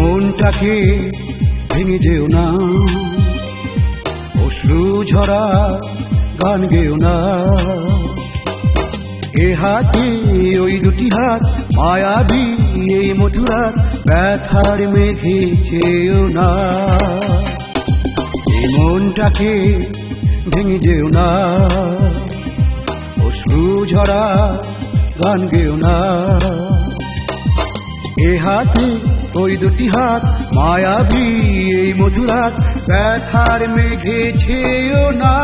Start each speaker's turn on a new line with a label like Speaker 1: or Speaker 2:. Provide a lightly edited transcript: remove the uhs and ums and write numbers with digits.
Speaker 1: মনটাকে ভেঙে যেও না, অশ্রু ঝরা গান গেও না। এ হাতে ওই দুটি হাত মায়াবী এই মধুরাত, ব্যথার মেঘে চেয়েও না। এই মনটাকে ভেঙে যেও না, অশ্রু ঝরা গান গেও না। এ হাতে ওই দুটি হাত মায়াবী এই মধুরাত, ব্যথার মেঘে ছেও না।